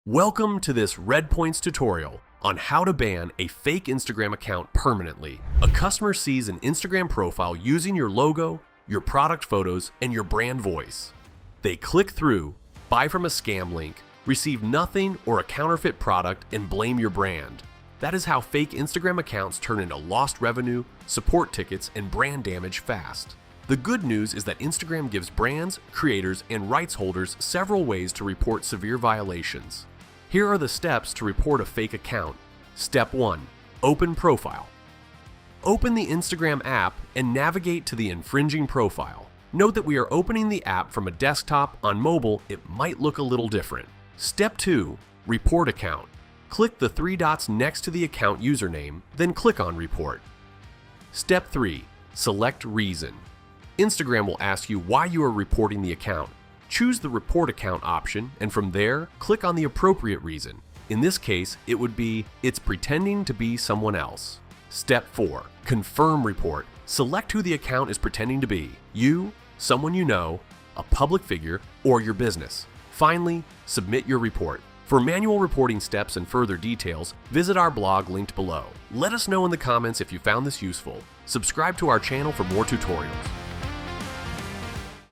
Welcome to this Red Points tutorial on how to ban a fake Instagram account permanently. A customer sees an Instagram profile using your logo, your product photos, and your brand voice. They click through, buy from a scam link, receive nothing or a counterfeit product, and blame your brand. That is how fake Instagram accounts turn into lost revenue, support tickets, and brand damage fast. The good news is that Instagram gives brands, creators, and rights holders several ways to report severe violations. Here are the steps to report a fake account. Step 1. Open profile. Open the Instagram app and navigate to the infringing profile. Note that we are opening the app from a desktop. On mobile, it might look a little different. Step 2. Report account. Click the three dots next to the account username, then click on Report. Step 3. Select reason. Instagram will ask you why you are reporting the account. Choose the Report Account option, and from there, click on the appropriate reason. In this case, it would be, it's pretending to be someone else. Step 4. Confirm report. Select who the account is pretending to be, you, someone you know, a public figure, or your business. Finally, submit your report. For manual reporting steps and further details, visit our blog linked below. Let us know in the comments if you found this useful. Subscribe to our channel for more tutorials.